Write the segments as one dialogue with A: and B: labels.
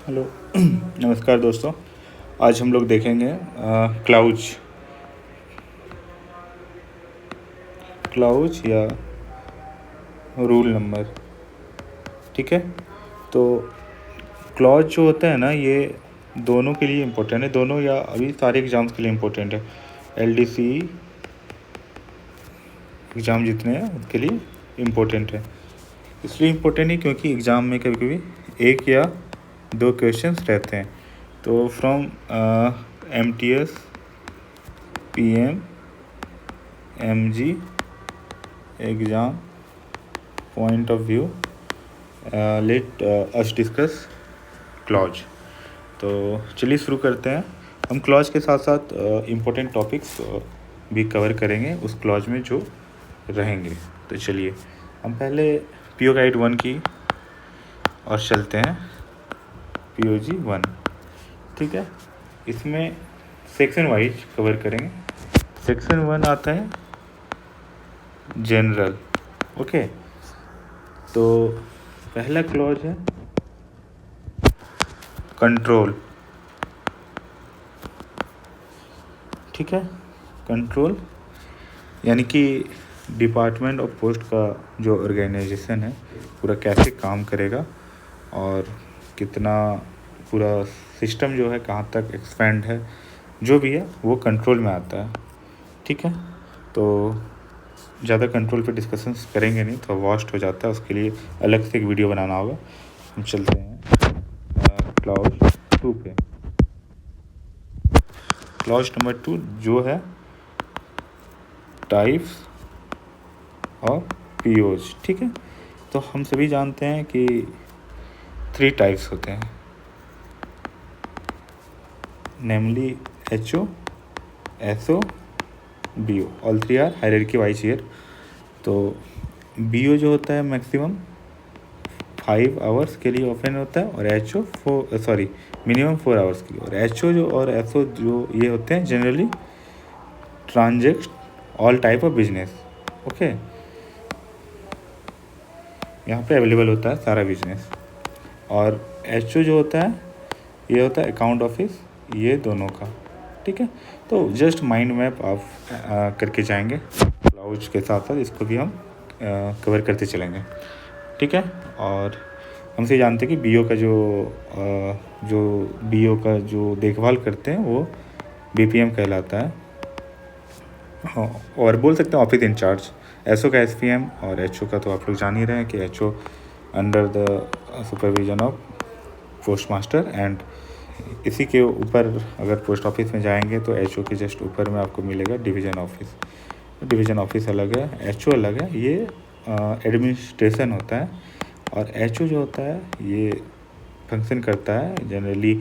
A: Hello नमस्कार दोस्तों। आज हम लोग देखेंगे क्लाउज या रूल नंबर। ठीक है, तो क्लॉज जो होता है ना, ये दोनों के लिए इम्पोर्टेंट है, दोनों या अभी सारे एग्ज़ाम्स के लिए इम्पोर्टेंट है। LDC एग्ज़ाम जितने हैं उनके लिए इम्पोर्टेंट है। इसलिए इम्पोर्टेंट है क्योंकि एग्ज़ाम में कभी कभी एक या दो क्वेश्चंस रहते हैं। तो from MTS PM MG exam point of view, let us discuss clause. तो चलिए शुरू करते हैं। हम क्लॉज के साथ साथ इम्पोर्टेंट टॉपिक्स भी कवर करेंगे उस क्लॉज में जो रहेंगे। तो चलिए हम पहले PO गाइड 1 की और चलते हैं। POG 1, ठीक है। इसमें सेक्शन वाइज कवर करेंगे। सेक्शन 1 आता है जनरल। ओके, तो पहला क्लॉज है कंट्रोल। ठीक है, कंट्रोल यानी कि डिपार्टमेंट ऑफ पोस्ट का जो ऑर्गेनाइजेशन है पूरा कैसे काम करेगा और कितना पूरा सिस्टम जो है कहाँ तक एक्सपेंड है, जो भी है वो कंट्रोल में आता है। ठीक है, तो ज़्यादा कंट्रोल पे डिस्कशंस करेंगे नहीं, तो वास्ट हो जाता है, उसके लिए अलग से एक वीडियो बनाना होगा। हम चलते हैं क्लॉज 2 पे। क्लॉज नंबर 2 जो है टाइप्स और POs। ठीक है, तो हम सभी जानते हैं कि 3 टाइप्स होते हैं, namely HO, SO, BO। All 3 are hierarchy wise here. तो BO जो होता है मैक्सिमम 5 आवर्स के लिए ओपन होता है और HO मिनिमम 4 आवर्स के लिए। और HO जो और SO जो ये होते हैं generally ट्रांजेक्ट all type of business. Okay, यहाँ पे अवेलेबल होता है सारा बिजनेस। और HO जो होता है ये होता है अकाउंट ऑफिस, ये दोनों का। ठीक है, तो जस्ट माइंड मैप आप करके जाएंगे। क्लाउज के साथ साथ इसको भी हम कवर करते चलेंगे। ठीक है, और हमसे जानते हैं कि BO का जो BO का जो देखभाल करते हैं वो BPM कहलाता है। हाँ, और बोल सकते हैं ऑफिस इंचार्ज। SO का SPM और HO का तो आप लोग जान ही रहे हैं कि HO under the supervision of post master. And इसी के ऊपर अगर पोस्ट ऑफिस में जाएंगे तो HO के जस्ट ऊपर में आपको मिलेगा डिवीज़न ऑफिस। डिवीज़न ऑफिस अलग है, HO अलग है, ये एडमिनिस्ट्रेशन होता है। और HO जो होता है ये फंक्शन करता है जनरली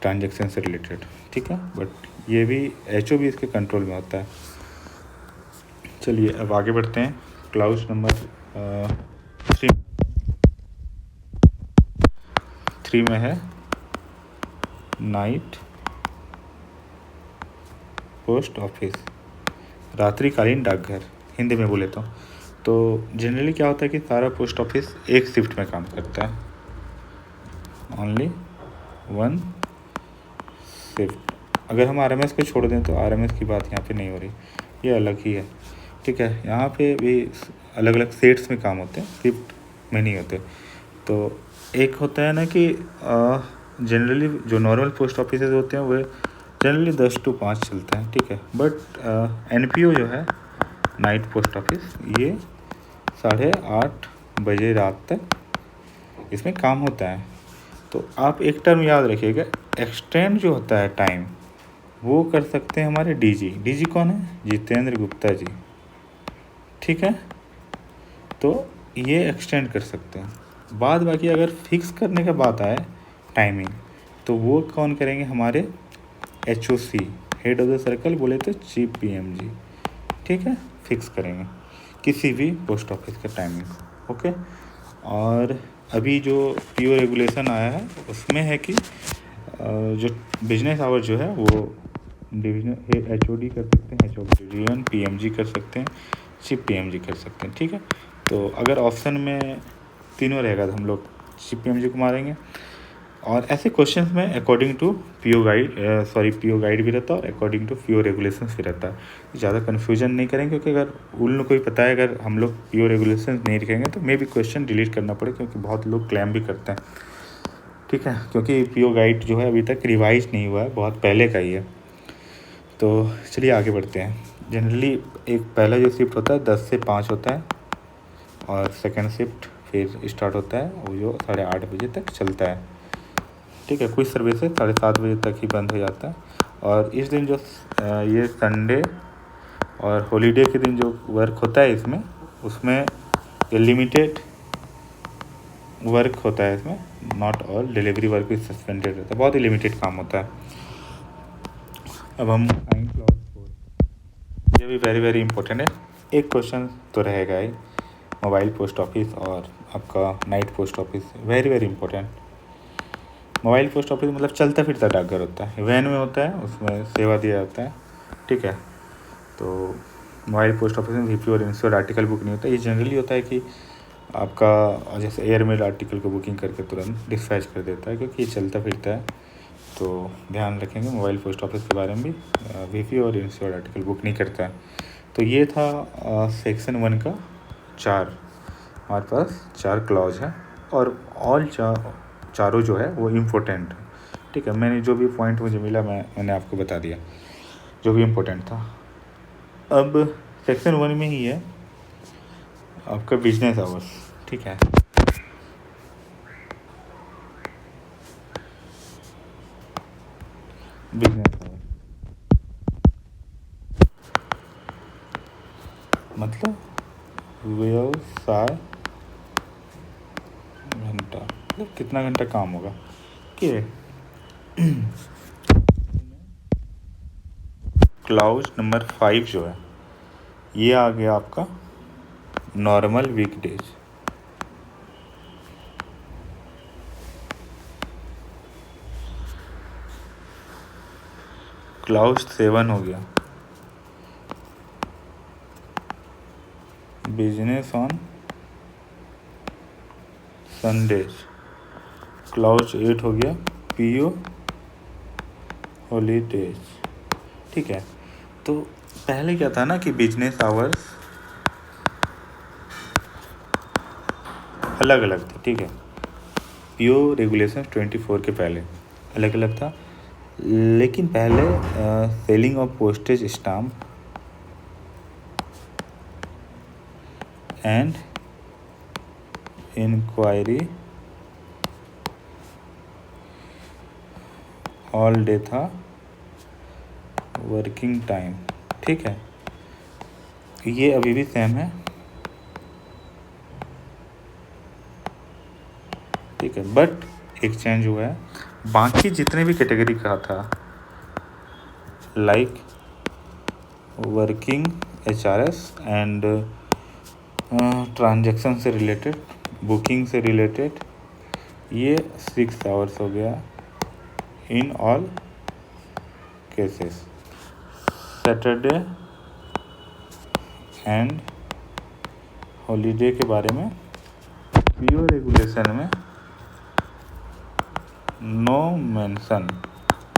A: ट्रांजेक्शन से रिलेटेड। ठीक है, बट ये भी HO भी इसके कंट्रोल में होता है। चलिए अब आगे बढ़ते हैं। क्लाउज नंबर 3 में है नाइट पोस्ट ऑफिस, रात्रिकालीन डाकघर हिंदी में बोले तो जनरली क्या होता है कि सारा पोस्ट ऑफिस एक शिफ्ट में काम करता है, ओनली 1 शिफ्ट। अगर हम RMS को छोड़ दें तो RMS की बात यहाँ पे नहीं हो रही, ये अलग ही है। ठीक है, यहाँ पे भी अलग अलग सेट्स में काम होते हैं, शिफ्ट में नहीं होते। तो एक होता है ना कि जनरली जो नॉर्मल पोस्ट ऑफिस होते हैं वो जनरली 10 to 5 चलते हैं। ठीक है, बट NPO जो है नाइट पोस्ट ऑफिस, ये 8:30 बजे रात तक इसमें काम होता है। तो आप एक टर्म याद रखिएगा, एक्सटेंड जो होता है टाइम वो कर सकते हैं हमारे DG कौन है? जितेंद्र गुप्ता जी। ठीक है, तो ये एक्सटेंड कर सकते हैं। बाद बाकी अगर फिक्स करने का बात आए टाइमिंग, तो वो कौन करेंगे? हमारे HOC, head of the circle बोले तो चीफ PM जी। ठीक है, फिक्स करेंगे किसी भी पोस्ट ऑफिस का टाइमिंग। ओके, और अभी जो PO रेगुलेशन आया है उसमें है कि जो बिजनेस आवर जो है वो डिवीजन HOD कर सकते हैं, HOD डिवीजन PMG कर सकते हैं, चीफ PMG कर सकते हैं। ठीक है, तो अगर ऑप्शन में तीनों रहेगा तो हम लोग चीफ PMG को मारेंगे। और ऐसे क्वेश्चंस में अकॉर्डिंग टू पीओ गाइड भी रहता है और अकॉर्डिंग टू पीओ रेगुलेशंस भी रहता है। ज़्यादा कन्फ्यूजन नहीं करें, क्योंकि अगर उन लोग को ही पता है, अगर हम लोग पीओ रेगुलेशंस नहीं लिखेंगे तो मे भी क्वेश्चन डिलीट करना पड़े, क्योंकि बहुत लोग क्लेम भी करते हैं। ठीक है, क्योंकि पीओ गाइड जो है अभी तक रिवाइज नहीं हुआ है, बहुत पहले का ही है। तो चलिए आगे बढ़ते हैं। जनरली एक पहला जो शिफ्ट होता है 10 से 5 होता है, और सेकेंड शिफ्ट फिर स्टार्ट होता है वो जो 8:30 बजे तक चलता है। ठीक है, कुछ सर्विसेज 7:30 बजे तक ही बंद हो जाता है। और इस दिन जो ये संडे और हॉलीडे के दिन जो वर्क होता है इसमें, उसमें ये लिमिटेड वर्क होता है इसमें, नॉट ऑल डिलीवरी वर्क भी सस्पेंडेड रहता है, बहुत ही लिमिटेड काम होता है। अब हम आएंगे क्लाउड 4, ये भी वेरी वेरी इंपॉर्टेंट है। एक क्वेश्चन तो रहेगा ही, मोबाइल पोस्ट ऑफिस और आपका night post office, very very important. Mobile post office मतलब चलता फिरता डाकघर होता है, वैन में होता है, उसमें सेवा दिया जाता है। ठीक है, तो मोबाइल पोस्ट ऑफिस में वीपी और इंश्योर आर्टिकल बुक नहीं होता। ये जनरली होता है कि आपका जैसे एयरमेल आर्टिकल को बुकिंग करके तुरंत डिस्पैच कर देता है, क्योंकि ये चलता फिरता है। तो ध्यान रखेंगे मोबाइल पोस्ट ऑफिस के बारे में भी, वीपी और इंश्योर आर्टिकल बुक नहीं करता है। तो ये था सेक्शन 1 का 4, हमारे पास 4 क्लॉज है, और ऑल चारों जो है वो इम्पोर्टेंट है। ठीक है, मैंने जो भी पॉइंट मुझे मिला मैंने आपको बता दिया, जो भी इम्पोर्टेंट था। अब सेक्शन 1 में ही है आपका बिजनेस आवर्स। ठीक है, बिजनेस आवर्स मतलब व्यवसाय घंटा, मतलब कितना घंटा काम होगा। कि क्लाउज नंबर 5 जो है ये आ गया आपका नॉर्मल वीकडेज। क्लाउज 7 हो गया बिजनेस ऑन संडेज। क्लाउज 8 हो गया पीओ हॉलीडेज। ठीक है, तो पहले क्या था ना कि बिजनेस आवर्स अलग अलग थे। ठीक है, पीओ रेगुलेशन 24 के पहले अलग अलग था, लेकिन पहले selling of postage stamp and inquiry all day था वर्किंग टाइम। ठीक है, ये अभी भी सेम है। ठीक है, बट एक चेंज हुआ है, बाकी जितने भी कैटेगरी का था, like working HRs and transaction से रिलेटेड, बुकिंग से रिलेटेड, ये 6 आवर्स हो गया in all cases. Saturday and holiday के बारे में पीओ रेगुलेशन में नो मेंशन,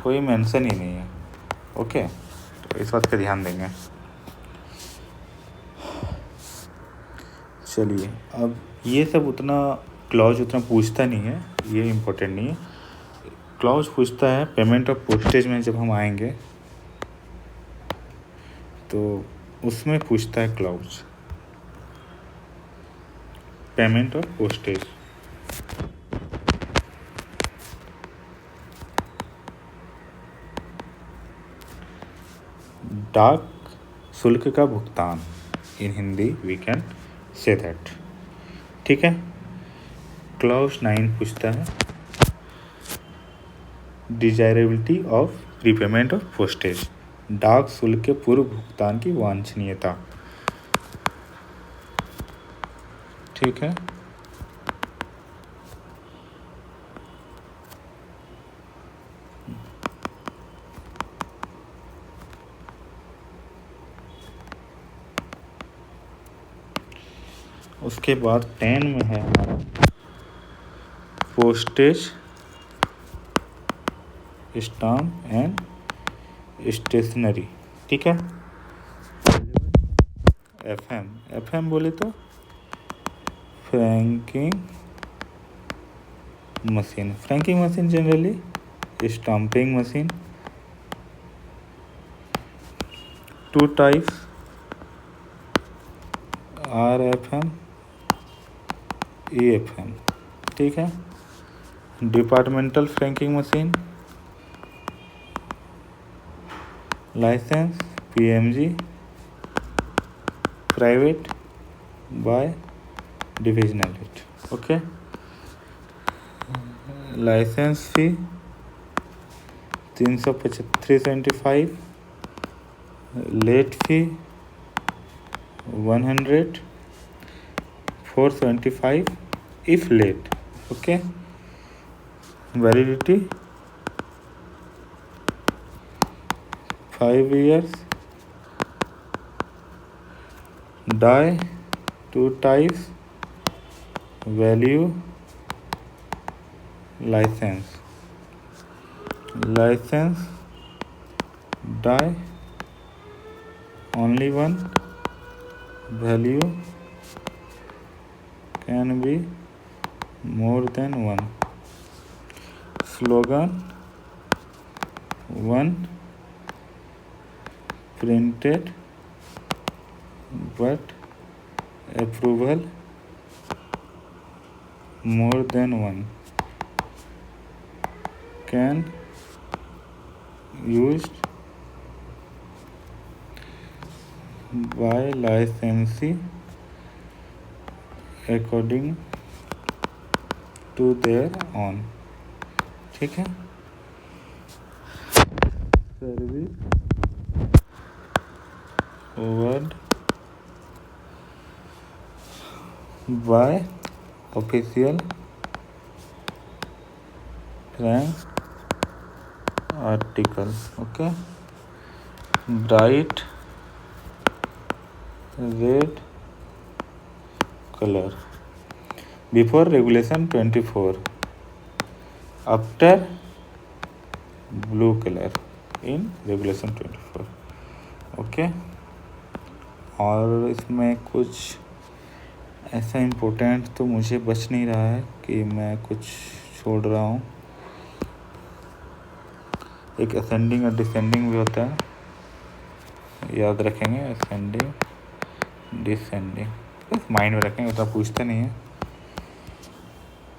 A: कोई मेंशन ही नहीं है। ओके, तो इस बात का ध्यान देंगे। चलिए, अब ये सब उतना क्लॉज उतना पूछता नहीं है, ये इम्पोर्टेंट नहीं है। क्लॉज पूछता है पेमेंट ऑफ पोस्टेज में, जब हम आएंगे तो उसमें पूछता है क्लॉज पेमेंट ऑफ पोस्टेज। डाक शुल्क का भुगतान, in Hindi we can say that. ठीक है, क्लॉज 9 पूछता है desirability of prepayment of postage, डाक शुल्क के पूर्व भुगतान की वांछनीयता। ठीक है, उसके बाद 10 में है हमारा पोस्टेज स्टाम्प एंड स्टेशनरी, ठीक है। एफ एम बोले तो franking machine generally stamping machine. Two types RFM EFM, ठीक है। Departmental franking machine licence PMG, private by divisional rate, okay. Licence fee 375, late fee 100, 475 if late, okay। validity 5 years। die 2 types, value license die only one, value can be more than one। slogan one printed but approval more than one, can used by licensee according to their own, ठीक है। Service word by official Frank article, okay. Bright red colour before regulation 24, after blue colour in regulation 24, okay. और इसमें कुछ ऐसा important तो मुझे बच नहीं रहा है कि मैं कुछ छोड़ रहा हूँ। एक असेंडिंग और डिसेंडिंग भी होता है, याद रखेंगे। असेंडिंग डिसेंडिंग बस माइंड में रखेंगे, तो पूछते नहीं है।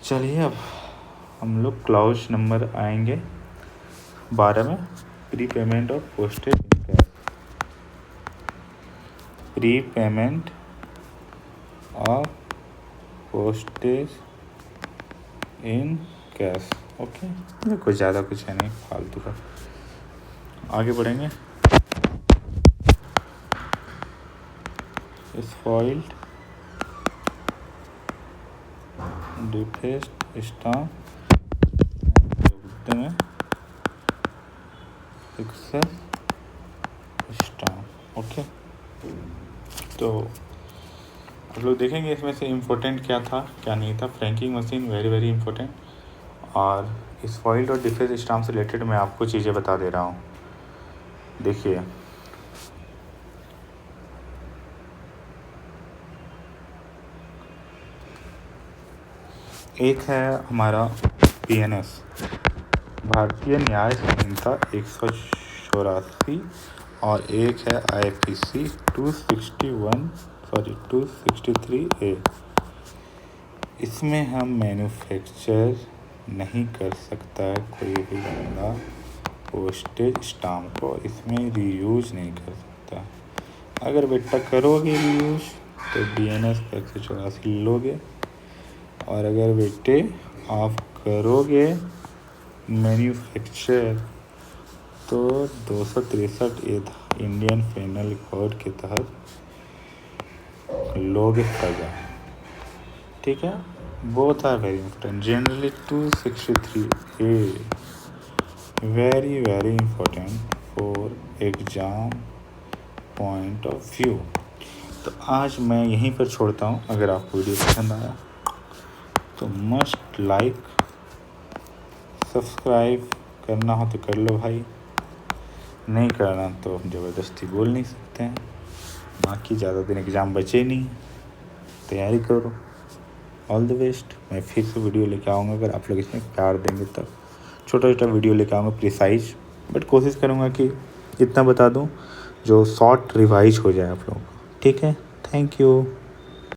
A: चलिए अब हम लोग क्लाउज नंबर आएंगे 12 में। Pre payment of postage in cash, pre payment of postage in cash, okay. कुछ ज़्यादा कुछ है नहीं, फालतू का। आगे बढ़ेंगे। स्पॉइल्ड डिफेक्ट स्टाम्प में फिक्सर स्टाम्प, ओके। तो आप लोग देखेंगे इसमें से इम्पोर्टेंट क्या था क्या नहीं था। Franking machine very very important, और स्पॉइल्ड और डिफेक्ट स्टाम्प से रिलेटेड मैं आपको चीज़ें बता दे रहा हूँ। देखिए, एक है हमारा PNS भारतीय न्याय संहिता 184, और एक है IPC 263A। इसमें हम मैन्युफैक्चर नहीं कर सकता है कोई भी बंदा पोस्टेज स्टाम्प को, इसमें रीयूज नहीं कर सकता। अगर बेटा करोगे रीयूज तो BNS 184 लोगे, और अगर बेटे आप करोगे मैन्युफैक्चर तो 263A इंडियन पेनल कोड के तहत लोगे सजा, ठीक है। Both are very important. Generally 263A very very important for exam point of view. तो आज मैं यहीं पर छोड़ता हूँ। अगर आपको वीडियो पसंद आया तो मस्ट लाइक, सब्सक्राइब करना हो तो कर लो भाई, नहीं करना तो ज़बरदस्ती बोल नहीं सकते हैं। बाकी ज़्यादा दिन एग्ज़ाम बचे नहीं, तैयारी करो। All the best. मैं फिर से वीडियो लेके आऊँगा, अगर आप लोग इसमें प्यार देंगे तब छोटा छोटा वीडियो लेके आऊँगा प्रिसाइज, बट कोशिश करूँगा कि इतना बता दूँ जो शॉर्ट रिवाइज हो जाए आप लोगों को। ठीक है, थैंक यू।